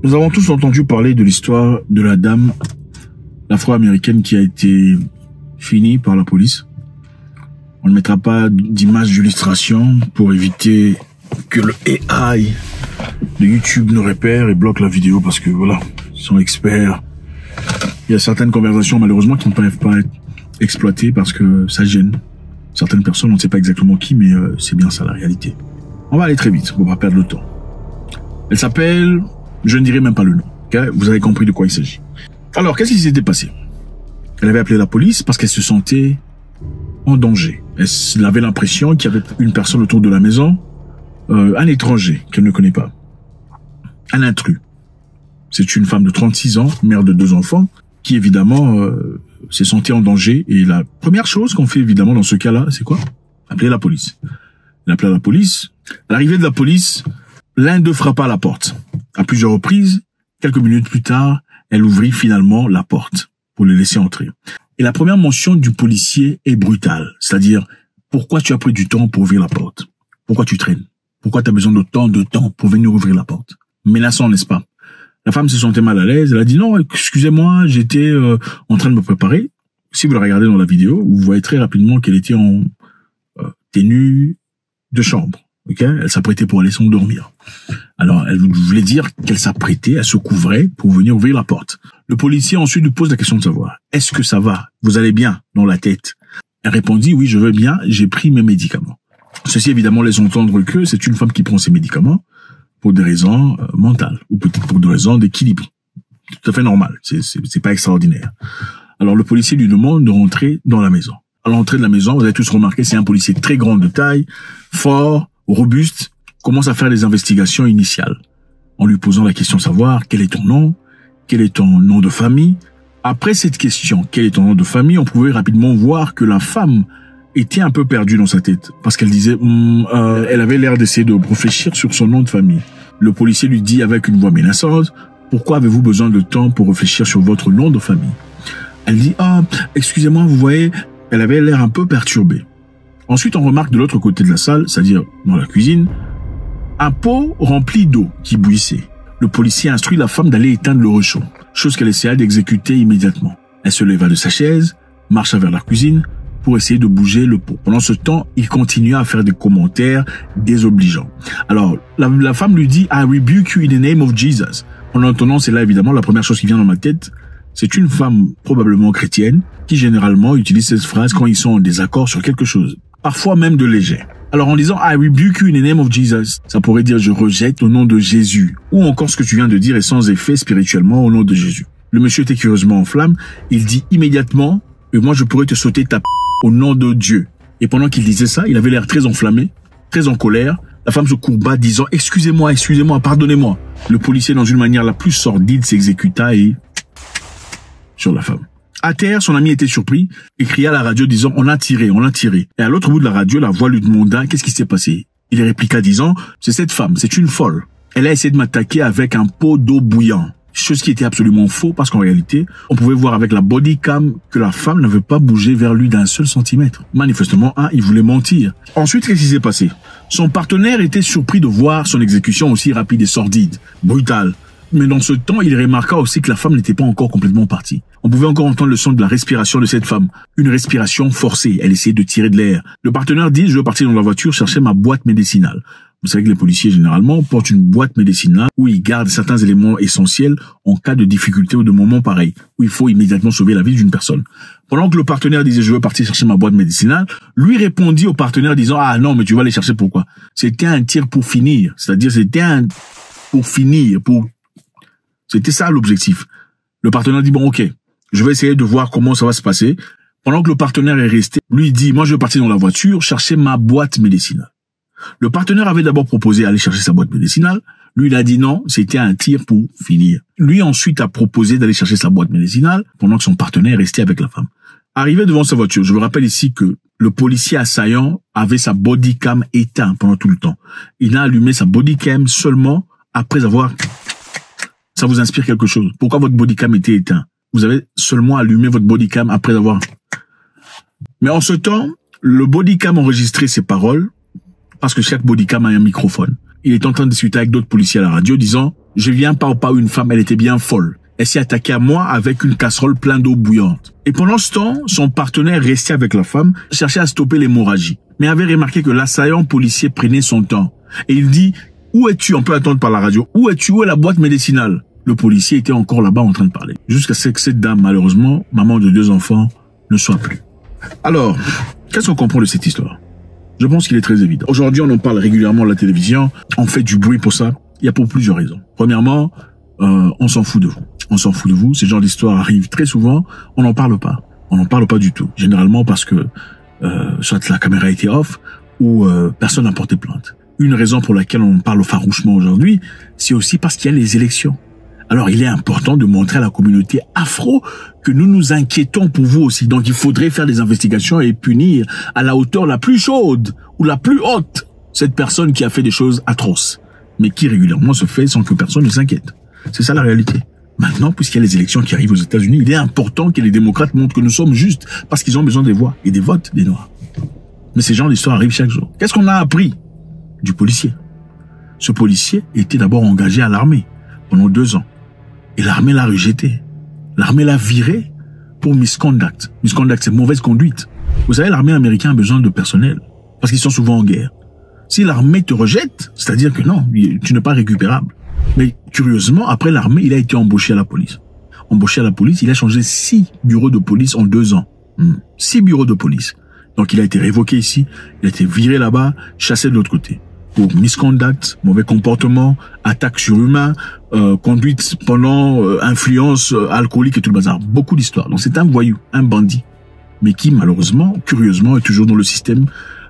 Nous avons tous entendu parler de l'histoire de la dame afro-américaine qui a été finie par la police. On ne mettra pas d'image d'illustration pour éviter que le AI de YouTube nous repère et bloque la vidéo parce que voilà, ils sont experts. Il y a certaines conversations malheureusement qui ne peuvent pas être exploitées parce que ça gêne certaines personnes, on ne sait pas exactement qui, mais c'est bien ça la réalité. On va aller très vite pour pas perdre le temps. Elle s'appelle, je ne dirai même pas le nom, okay? Vous avez compris de quoi il s'agit. Alors, qu'est-ce qui s'était passé? Elle avait appelé la police parce qu'elle se sentait en danger. Elle avait l'impression qu'il y avait une personne autour de la maison, un étranger qu'elle ne connaît pas, un intrus. C'est une femme de 36 ans, mère de 2 enfants, qui évidemment s'est sentie en danger. Et la première chose qu'on fait évidemment dans ce cas-là, c'est quoi? Appeler la police. Elle appela la police. À l'arrivée de la police, l'un d'eux frappa à la porte. À plusieurs reprises, quelques minutes plus tard, elle ouvrit finalement la porte pour le laisser entrer. Et la première mention du policier est brutale. C'est-à-dire, pourquoi tu as pris du temps pour ouvrir la porte? Pourquoi tu traînes? Pourquoi tu as besoin d'autant de temps pour venir ouvrir la porte? Menaçant, n'est-ce pas? La femme se sentait mal à l'aise. Elle a dit non, excusez-moi, j'étais en train de me préparer. Si vous la regardez dans la vidéo, vous voyez très rapidement qu'elle était en tenue de chambre. Okay? Elle s'apprêtait pour aller s'endormir. Alors, elle voulait dire qu'elle s'apprêtait, elle se couvrait pour venir ouvrir la porte. Le policier ensuite lui pose la question de savoir, est-ce que ça va? Vous allez bien dans la tête? Elle répondit, oui, je vais bien, j'ai pris mes médicaments. Ceci, évidemment, laisse entendre que c'est une femme qui prend ses médicaments pour des raisons mentales, ou peut-être pour des raisons d'équilibre. Tout à fait normal, c'est pas extraordinaire. Alors, le policier lui demande de rentrer dans la maison. À l'entrée de la maison, vous avez tous remarqué, c'est un policier très grand de taille, fort, robuste, commence à faire des investigations initiales, en lui posant la question de savoir quel est ton nom, quel est ton nom de famille. Après cette question, quel est ton nom de famille, on pouvait rapidement voir que la femme était un peu perdue dans sa tête, parce qu'elle disait, elle avait l'air d'essayer de réfléchir sur son nom de famille. Le policier lui dit avec une voix menaçante, pourquoi avez-vous besoin de temps pour réfléchir sur votre nom de famille? Elle dit, excusez-moi, vous voyez, elle avait l'air un peu perturbée. Ensuite, on remarque de l'autre côté de la salle, c'est-à-dire dans la cuisine, un pot rempli d'eau qui bouillissait. Le policier instruit la femme d'aller éteindre le réchaud, chose qu'elle essaya d'exécuter immédiatement. Elle se leva de sa chaise, marcha vers la cuisine pour essayer de bouger le pot. Pendant ce temps, il continua à faire des commentaires désobligeants. Alors, la femme lui dit « I rebuke you in the name of Jesus ». En entendant, c'est là évidemment la première chose qui vient dans ma tête. C'est une femme probablement chrétienne qui généralement utilise cette phrase quand ils sont en désaccord sur quelque chose, parfois même de léger. Alors en disant « I rebuke you in the name of Jesus », ça pourrait dire « je rejette au nom de Jésus » ou encore ce que tu viens de dire est sans effet spirituellement au nom de Jésus. Le monsieur était curieusement en flamme, il dit immédiatement « moi je pourrais te sauter ta au nom de Dieu ». Et pendant qu'il disait ça, il avait l'air très enflammé, très en colère. La femme se courba disant « excusez-moi, pardonnez-moi ». Le policier, dans une manière la plus sordide, s'exécuta et sur la femme. À terre, son ami était surpris et cria à la radio disant « on l'a tiré ». Et à l'autre bout de la radio, la voix lui demanda « qu'est-ce qui s'est passé ?» Il répliqua disant « c'est cette femme, c'est une folle. Elle a essayé de m'attaquer avec un pot d'eau bouillante ». Chose qui était absolument faux parce qu'en réalité, on pouvait voir avec la body cam que la femme n'avait pas bougé vers lui d'un seul centimètre. Manifestement, il voulait mentir. Ensuite, qu'est-ce qui s'est passé? Son partenaire était surpris de voir son exécution aussi rapide et sordide, brutale. Mais dans ce temps, il remarqua aussi que la femme n'était pas encore complètement partie. On pouvait encore entendre le son de la respiration de cette femme. Une respiration forcée. Elle essayait de tirer de l'air. Le partenaire dit, je veux partir dans la voiture chercher ma boîte médicinale. Vous savez que les policiers, généralement, portent une boîte médicinale où ils gardent certains éléments essentiels en cas de difficulté ou de moment pareil, où il faut immédiatement sauver la vie d'une personne. Pendant que le partenaire disait, je veux partir chercher ma boîte médicinale, lui répondit au partenaire disant, non, mais tu vas aller chercher pourquoi? C'était un tir pour finir. C'est-à-dire, c'était ça l'objectif. Le partenaire dit, bon, ok, je vais essayer de voir comment ça va se passer. Pendant que le partenaire est resté, lui dit, moi, je vais partir dans la voiture chercher ma boîte médicinale. Le partenaire avait d'abord proposé d'aller chercher sa boîte médicinale. Lui, il a dit non, c'était un tir pour finir. Lui, ensuite, a proposé d'aller chercher sa boîte médicinale pendant que son partenaire restait avec la femme. Arrivé devant sa voiture, je vous rappelle ici que le policier assaillant avait sa body cam éteinte pendant tout le temps. Il a allumé sa body cam seulement après avoir... Ça vous inspire quelque chose? Pourquoi votre body cam était éteint? Vous avez seulement allumé votre body cam après avoir... Mais en ce temps, le body cam enregistrait ses paroles parce que chaque bodycam a un microphone. Il est en train de discuter avec d'autres policiers à la radio disant Je viens par une femme, elle était bien folle. Elle s'est attaquée à moi avec une casserole pleine d'eau bouillante. Et pendant ce temps, son partenaire restait avec la femme, cherchait à stopper l'hémorragie, mais avait remarqué que l'assaillant policier prenait son temps. Et il dit, où es-tu? On peut attendre par la radio. Où es-tu? Où est la boîte médicinale? Le policier était encore là-bas en train de parler. Jusqu'à ce que cette dame, malheureusement, maman de 2 enfants, ne soit plus. Alors, qu'est-ce qu'on comprend de cette histoire? Je pense qu'il est très évident. Aujourd'hui, on en parle régulièrement à la télévision. On fait du bruit pour ça. Il y a pour plusieurs raisons. Premièrement, on s'en fout de vous. On s'en fout de vous. Ce genre d'histoire arrive très souvent. On n'en parle pas. On n'en parle pas du tout. Généralement parce que soit la caméra était off ou personne n'a porté plainte. Une raison pour laquelle on en parle farouchement aujourd'hui, c'est aussi parce qu'il y a les élections. Alors, il est important de montrer à la communauté afro que nous nous inquiétons pour vous aussi. Donc, il faudrait faire des investigations et punir à la hauteur la plus chaude ou la plus haute cette personne qui a fait des choses atroces, mais qui régulièrement se fait sans que personne ne s'inquiète. C'est ça la réalité. Maintenant, puisqu'il y a les élections qui arrivent aux États-Unis, il est important que les démocrates montrent que nous sommes justes parce qu'ils ont besoin des voix et des votes des Noirs. Mais ces genres d'histoires arrivent chaque jour. Qu'est-ce qu'on a appris du policier? Ce policier était d'abord engagé à l'armée pendant 2 ans. Et l'armée l'a rejeté. L'armée l'a viré pour misconduct. Misconduct, c'est mauvaise conduite. Vous savez, l'armée américaine a besoin de personnel parce qu'ils sont souvent en guerre. Si l'armée te rejette, c'est-à-dire que non, tu n'es pas récupérable. Mais curieusement, après l'armée, il a été embauché à la police. Embauché à la police, il a changé 6 bureaux de police en 2 ans. 6 bureaux de police. Donc il a été révoqué ici, il a été viré là-bas, chassé de l'autre côté. Pour misconduct, mauvais comportement, attaque sur humain, conduite pendant influence alcoolique et tout le bazar. Beaucoup d'histoires. Donc c'est un voyou, un bandit, mais qui malheureusement, curieusement, est toujours dans le système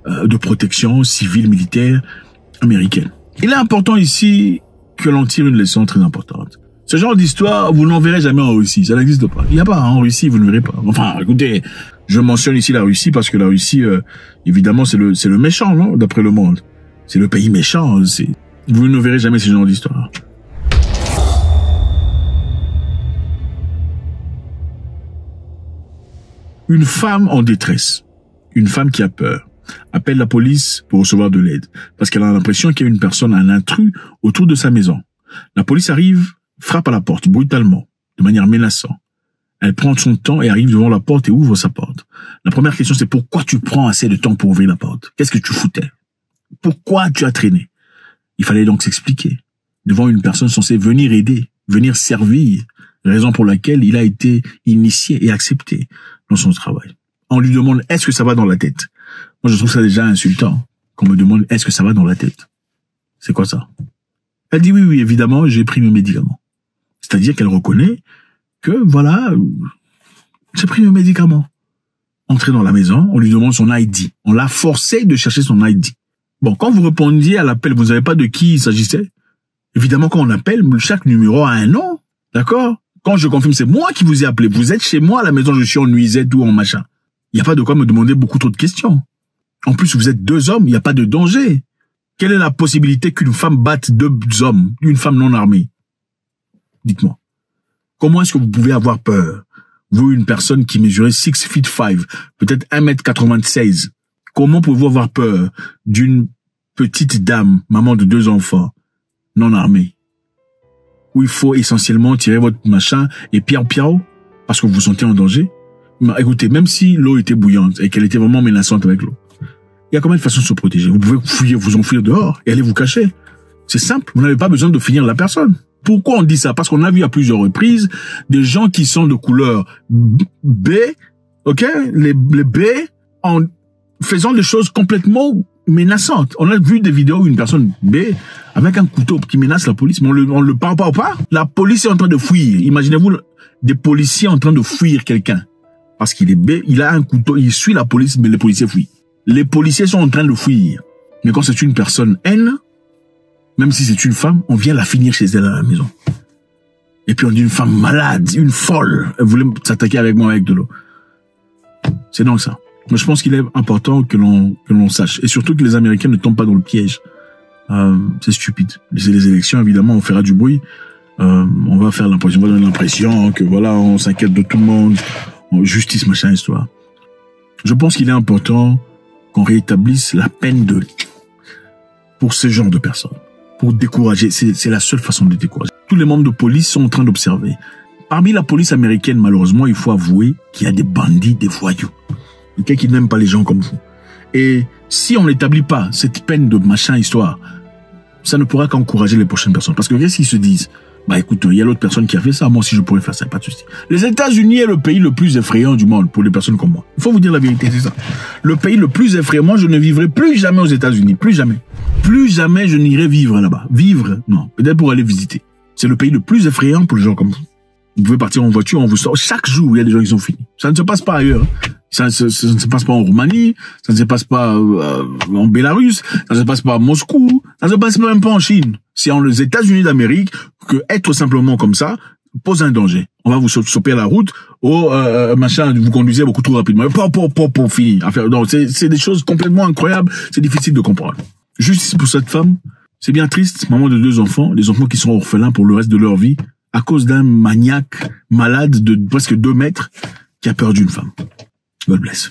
de protection civile, militaire américaine. Il est important ici que l'on tire une leçon très importante. Ce genre d'histoire, vous n'en verrez jamais en Russie. Ça n'existe pas. Il n'y a pas en Russie, vous ne verrez pas. Enfin, écoutez, je mentionne ici la Russie parce que la Russie, évidemment, c'est le méchant, non, d'après le monde. C'est le pays méchant. Vous ne verrez jamais ce genre d'histoire. Une femme en détresse, une femme qui a peur, appelle la police pour recevoir de l'aide parce qu'elle a l'impression qu'il y a une personne, un intrus autour de sa maison. La police arrive, frappe à la porte brutalement, de manière menaçante. Elle prend son temps et arrive devant la porte et ouvre sa porte. La première question, c'est pourquoi tu prends assez de temps pour ouvrir la porte? Qu'est-ce que tu foutais? Pourquoi tu as traîné? Il fallait donc s'expliquer devant une personne censée venir aider, venir servir, raison pour laquelle il a été initié et accepté dans son travail. On lui demande est-ce que ça va dans la tête? Moi, je trouve ça déjà insultant qu'on me demande est-ce que ça va dans la tête? C'est quoi ça? Elle dit oui, évidemment, j'ai pris mes médicaments. C'est-à-dire qu'elle reconnaît que voilà, j'ai pris mes médicaments. Entrée dans la maison, on lui demande son ID. On l'a forcé de chercher son ID. Bon, quand vous répondiez à l'appel, vous ne savez pas de qui il s'agissait. Évidemment, quand on appelle, chaque numéro a un nom. D'accord? Quand je confirme, c'est moi qui vous ai appelé. Vous êtes chez moi à la maison, je suis en nuisette ou en machin. Il n'y a pas de quoi me demander beaucoup trop de questions. En plus, vous êtes 2 hommes, il n'y a pas de danger. Quelle est la possibilité qu'une femme batte 2 hommes, une femme non armée? Dites-moi. Comment est-ce que vous pouvez avoir peur? Vous, une personne qui mesurait 6'5", peut-être 1m96. Comment pouvez-vous avoir peur d'une petite dame, maman de 2 enfants, non armée, où il faut essentiellement tirer votre machin et piao parce que vous vous sentez en danger? Mais écoutez, même si l'eau était bouillante et qu'elle était vraiment menaçante avec l'eau, il y a combien de façons de se protéger? Vous pouvez vous enfuir dehors et aller vous cacher. C'est simple, vous n'avez pas besoin de finir la personne. Pourquoi on dit ça? Parce qu'on a vu à plusieurs reprises des gens qui sont de couleur B, ok, les B, en faisant des choses complètement menaçantes. On a vu des vidéos où une personne B, avec un couteau qui menace la police, mais on le parle pas. La police est en train de fuir. Imaginez-vous des policiers en train de fuir quelqu'un. Parce qu'il est B, il a un couteau, il suit la police, mais les policiers fuient. Les policiers sont en train de fuir. Mais quand c'est une personne N, même si c'est une femme, on vient la finir chez elle à la maison. Et puis on dit une femme malade, une folle. Elle voulait s'attaquer avec moi avec de l'eau. C'est donc ça. Mais je pense qu'il est important que l'on sache. Et surtout que les Américains ne tombent pas dans le piège. C'est stupide. Les élections, évidemment, on fera du bruit. On va donner l'impression que voilà, on s'inquiète de tout le monde. Justice, machin, histoire. Je pense qu'il est important qu'on rétablisse la peine pour ce genre de personnes. pour décourager. C'est la seule façon de décourager. Tous les membres de police sont en train d'observer. Parmi la police américaine, malheureusement, il faut avouer qu'il y a des bandits, des voyous. Quelqu'un qui n'aime pas les gens comme vous. Et si on n'établit pas cette peine de machin histoire, ça ne pourra qu'encourager les prochaines personnes. Parce que qu'est-ce qu'ils se disent? Bah écoute, il y a l'autre personne qui a fait ça, moi aussi je pourrais faire ça, pas de souci. Les États-Unis est le pays le plus effrayant du monde pour les personnes comme moi. Il faut vous dire la vérité, c'est ça. Le pays le plus effrayant, moi je ne vivrai plus jamais aux États-Unis, plus jamais. Plus jamais je n'irai vivre là-bas. Vivre, non, peut-être pour aller visiter. C'est le pays le plus effrayant pour les gens comme vous. Vous pouvez partir en voiture, on vous sort. Chaque jour, il y a des gens qui sont finis. Ça ne se passe pas ailleurs. Ça ne se passe pas en Roumanie, ça ne se passe pas en Bélarus, ça ne se passe pas à Moscou, ça ne se passe même pas en Chine. C'est en les États-Unis d'Amérique que être simplement comme ça pose un danger. On va vous choper à la route, machin, vous conduisez beaucoup trop rapidement. Pour finir. Donc c'est des choses complètement incroyables, c'est difficile de comprendre. Justice pour cette femme, c'est bien triste, maman de 2 enfants, des enfants qui seront orphelins pour le reste de leur vie, à cause d'un maniaque malade de presque 2 mètres qui a perdu une femme. God bless.